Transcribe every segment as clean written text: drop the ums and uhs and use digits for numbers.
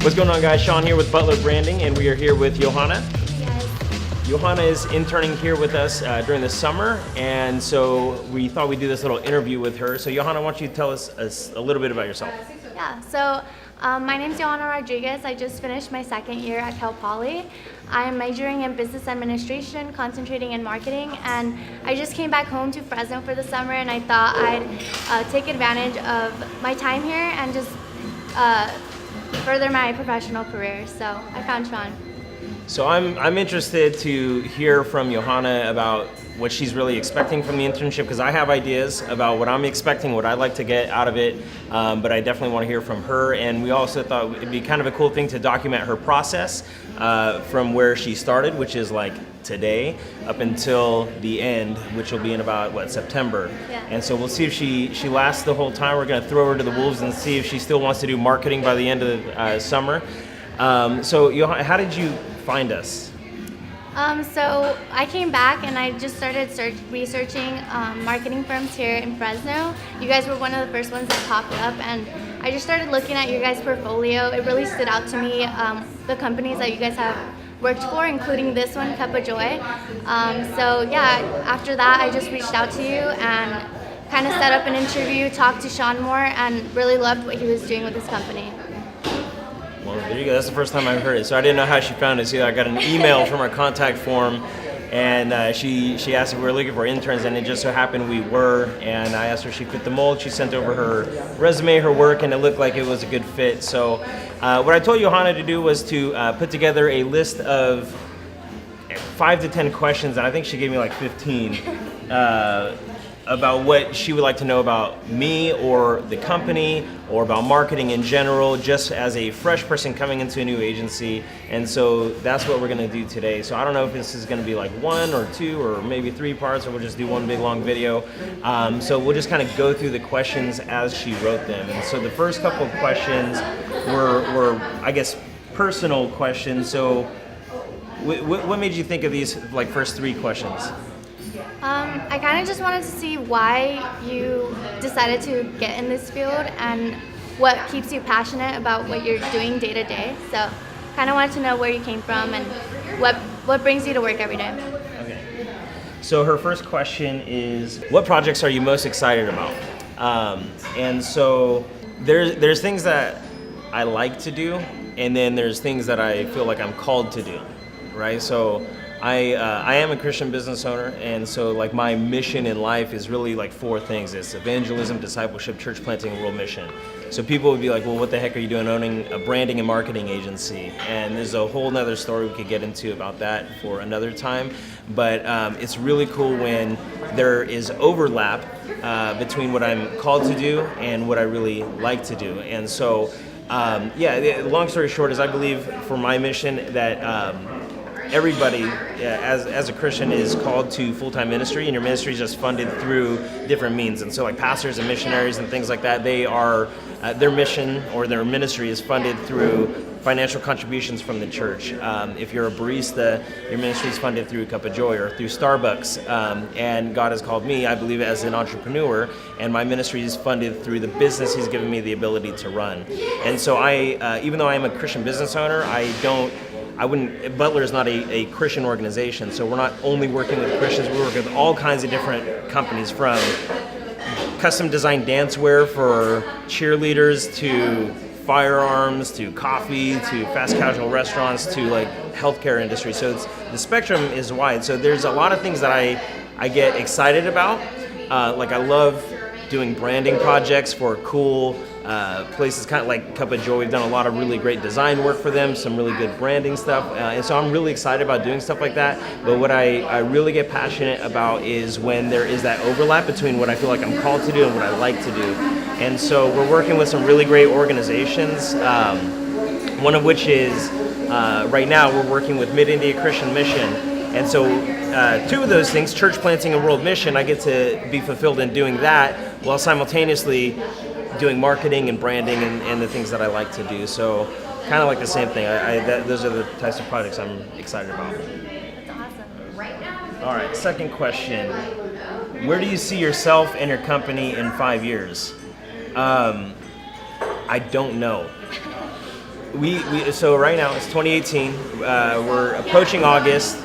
What's going on, guys? Sean here with Butler Branding, and we are here with Yohana. Hey guys. Yohana is interning here with us during the summer, and so we thought we'd do this little interview with her. So Yohana, why don't you tell us a little bit about yourself? Yeah, so my name's Yohana Rodriguez. I just finished my second year at Cal Poly. I'm majoring in business administration, concentrating in marketing, and I just came back home to Fresno for the summer, and I thought I'd take advantage of my time here and just further my professional career. So I found Sean. So I'm interested to hear from Yohana about what she's really expecting from the internship, because I have ideas about what I'm expecting, what I'd like to get out of it, but I definitely want to hear from her. And we also thought it'd be kind of a cool thing to document her process from where she started, which is like today, up until the end, which will be in about, September. Yeah. And so we'll see if she lasts the whole time. We're going to throw her to the wolves and see if she still wants to do marketing by the end of the summer. So Yohana, how did you find us? So I came back and I just started researching marketing firms here in Fresno. You guys were one of the first ones that popped up, and I just started looking at your guys' portfolio. It really stood out to me, the companies that you guys have worked for, including this one, Cup of Joy. So yeah, after that I just reached out to you and kind of set up an interview, talked to Sean more, and really loved what he was doing with his company. Well, there you go. That's the first time I've heard it. So I didn't know how she found it. So I got an email from our contact form, and she asked if we were looking for interns, and it just so happened we were. And I asked her if she fit the mold. She sent over her resume, her work, and it looked like it was a good fit. So what I told Yohana to do was to put together a list of 5 to 10 questions, and I think she gave me like 15. About what she would like to know about me or the company or about marketing in general, just as a fresh person coming into a new agency. And so that's what we're going to do today. So I don't know if this is going to be like 1 or 2 or maybe 3 parts, or we'll just do one big long video. So we'll just kind of go through the questions as she wrote them. And so the first couple of questions were I guess, personal questions. So what made you think of these like first 3 questions? I kind of just wanted to see why you decided to get in this field and what keeps you passionate about what you're doing day to day. So kind of wanted to know where you came from and what brings you to work every day. Okay. So her first question is, what projects are you most excited about? And so there's things that I like to do, and then there's things that I feel like I'm called to do, right? So I am a Christian business owner, and so like my mission in life is really like 4 things. It's evangelism, discipleship, church planting, and world mission. So people would be like, well, what the heck are you doing owning a branding and marketing agency? And there's a whole nother story we could get into about that for another time. But it's really cool when there is overlap between what I'm called to do and what I really like to do. And so, long story short is I believe for my mission that everybody, as a Christian, is called to full-time ministry, and your ministry is just funded through different means. And so like pastors and missionaries and things like that, they are, their mission or their ministry is funded through financial contributions from the church. If you're a barista, your ministry is funded through Cup of Joy or through Starbucks. And God has called me, I believe, as an entrepreneur, and my ministry is funded through the business He's given me the ability to run. And so I, even though I am a Christian business owner, Butler is not a Christian organization, so we're not only working with Christians, we work with all kinds of different companies, from custom designed dancewear for cheerleaders to firearms to coffee to fast casual restaurants to like healthcare industry. So the spectrum is wide. So there's a lot of things that I get excited about. Like I love doing branding projects for cool places, kind of like Cup of Joy. We've done a lot of really great design work for them, some really good branding stuff, and so I'm really excited about doing stuff like that. But what I really get passionate about is when there is that overlap between what I feel like I'm called to do and what I like to do. And so we're working with some really great organizations, one of which is right now we're working with Mid-India Christian Mission. And so 2 of those things, church planting and world mission, I get to be fulfilled in doing that while simultaneously doing marketing and branding and the things that I like to do. So kind of like the same thing. Those are the types of projects I'm excited about. That's awesome. All right, second question. Where do you see yourself and your company in 5 years? I don't know. So right now it's 2018. We're approaching August.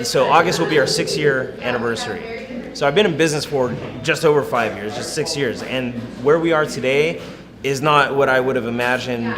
So August will be our 6-year anniversary. So I've been in business for just over 5 years, just 6 years. And where we are today is not what I would have imagined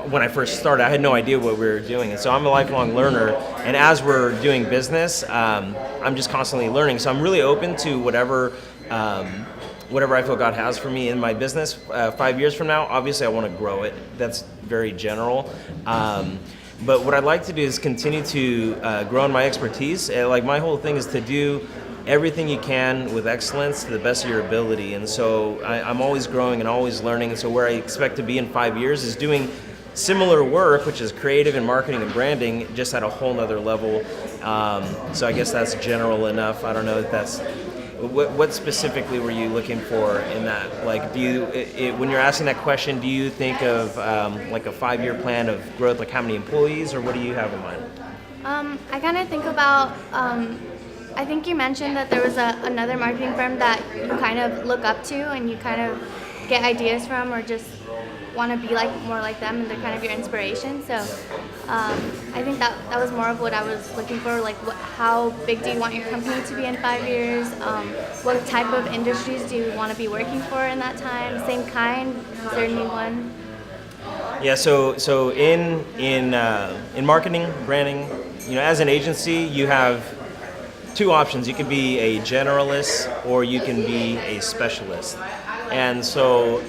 when I first started. I had no idea what we were doing. And so I'm a lifelong learner. And as we're doing business, I'm just constantly learning. So I'm really open to whatever I feel God has for me in my business 5 years from now. Obviously, I want to grow it. That's very general. But what I'd like to do is continue to grow in my expertise. Like my whole thing is to do everything you can with excellence to the best of your ability. And so I'm always growing and always learning. And so where I expect to be in 5 years is doing similar work, which is creative and marketing and branding, just at a whole nother level. So I guess that's general enough. I don't know if that's... What specifically were you looking for in that? Like, when you're asking that question, do you think of like a 5-year plan of growth, like how many employees, or what do you have in mind? I kind of think about, I think you mentioned that there was another marketing firm that you kind of look up to and you kind of get ideas from, or just want to be more like them, and they're kind of your inspiration. So I think that was more of what I was looking for, like how big do you want your company to be in 5 years? What type of industries do you want to be working for in that time? Same kind? Is there a new one? Yeah, so in marketing, branding, as an agency, you have two options. You can be a generalist or you can be a specialist. And so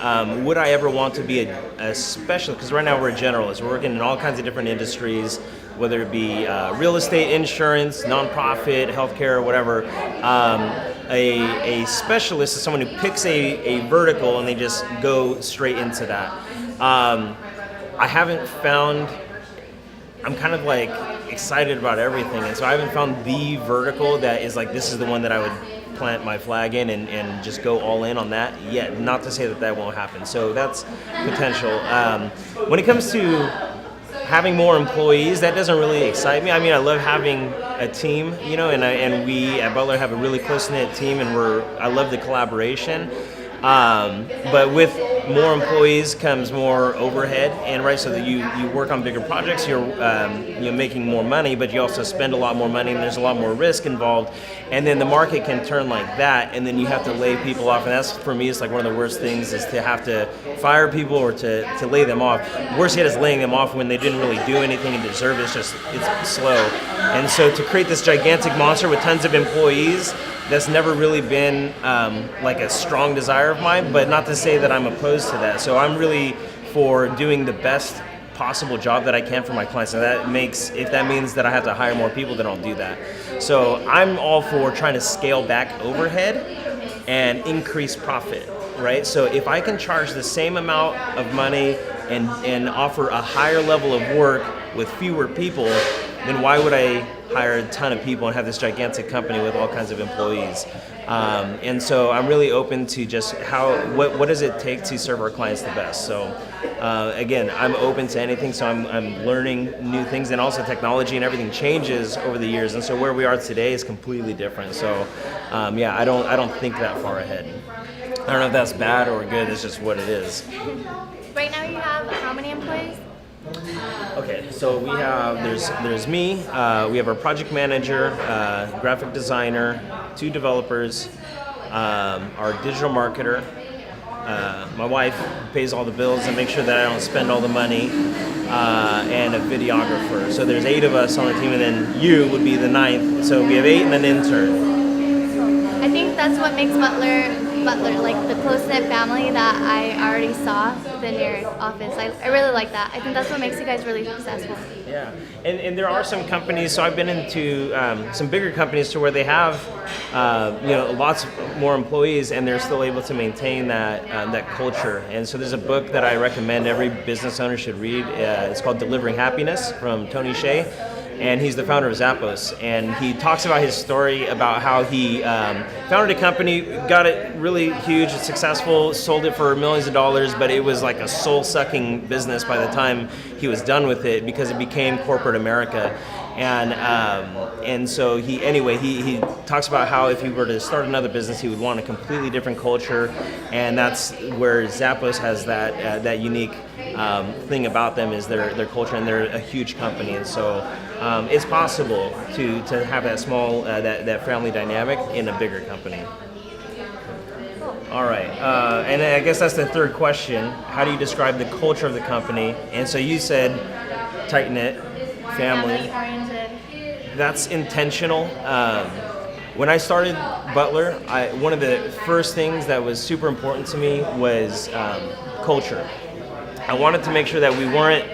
would I ever want to be a specialist? Because right now we're a generalist. We're working in all kinds of different industries, whether it be real estate, insurance, nonprofit, healthcare, whatever. A specialist is someone who picks a vertical and they just go straight into that. I haven't found, I'm kind of like excited about everything, and so I haven't found the vertical that is like, this is the one that I would plant my flag in and just go all in on that yet. Not to say that won't happen. So that's potential. When it comes to having more employees, that doesn't really excite me. I mean, I love having a team, and we at Butler have a really close-knit team, and I love the collaboration. But with more employees comes more overhead, and right, so that you work on bigger projects, you're making more money, but you also spend a lot more money, and there's a lot more risk involved, and then the market can turn like that, and then you have to lay people off, and that's, for me, it's like one of the worst things is to have to fire people or to lay them off. Worst yet is laying them off when they didn't really do anything and deserve it. It's slow, and so to create this gigantic monster with tons of employees, that's never really been like a strong desire of mine, but not to say that I'm opposed to that. So I'm really for doing the best possible job that I can for my clients. And if that means that I have to hire more people, then I'll do that. So I'm all for trying to scale back overhead and increase profit, right? So if I can charge the same amount of money and offer a higher level of work with fewer people, then why would I hire a ton of people and have this gigantic company with all kinds of employees? And so I'm really open to just what does it take to serve our clients the best? So again, I'm open to anything, so I'm learning new things, and also technology and everything changes over the years, and so where we are today is completely different. So yeah, I don't think that far ahead. I don't know if that's bad or good, it's just what it is. Right now you have how many employees? Okay, so we have, there's me, we have our project manager, graphic designer, 2 developers, our digital marketer, my wife pays all the bills and makes sure that I don't spend all the money, and a videographer. So there's 8 of us on the team, and then you would be the 9th. So we have 8 and an intern. I think that's what makes Butler like the close-knit family that I already saw within your office. I really like that. I think that's what makes you guys really successful. Yeah, and there are some companies, so I've been into some bigger companies to where they have lots more employees, and they're still able to maintain that culture. And so there's a book that I recommend every business owner should read. It's called Delivering Happiness from Tony Hsieh. And he's the founder of Zappos, and he talks about his story about how he founded a company, got it really huge, successful, sold it for millions of dollars, but it was like a soul-sucking business by the time he was done with it because it became corporate America. And so he talks about how if he were to start another business, he would want a completely different culture, and that's where Zappos has that unique thing about them is their culture, and they're a huge company, and so it's possible to have that small that family dynamic in a bigger company. All right, and I guess that's the third question. How do you describe the culture of the company? And so you said tight knit, family. Oriented. That's intentional. When I started Butler, one of the first things that was super important to me was culture. I wanted to make sure that we weren't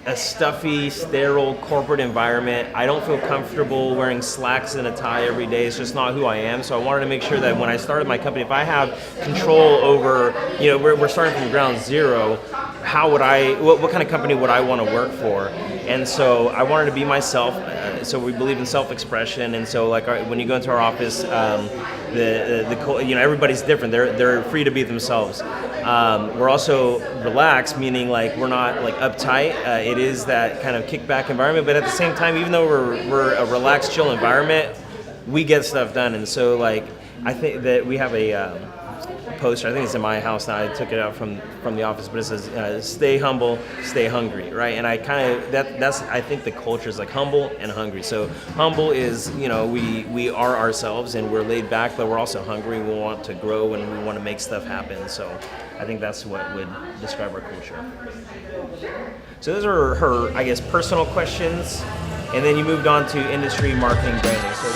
a stuffy, sterile corporate environment. I don't feel comfortable wearing slacks and a tie every day. It's just not who I am. So I wanted to make sure that when I started my company, if I have control over, we're starting from ground zero, what kind of company would I want to work for? And so I wanted to be myself. So we believe in self-expression, and so when you go into our office, everybody's different. They're free to be themselves. We're also relaxed, meaning we're not uptight. It is that kind of kickback environment, but at the same time, even though we're a relaxed, chill environment, we get stuff done. And so I think that we have a poster. I think it's in my house now. I took it out from the office, but it says "Stay humble, stay hungry," right? And I I think the culture is humble and hungry. So humble is we are ourselves and we're laid back, but we're also hungry. We want to grow and we want to make stuff happen. So I think that's what would describe our culture. So those are her, I guess, personal questions, and then you moved on to industry, marketing, branding. So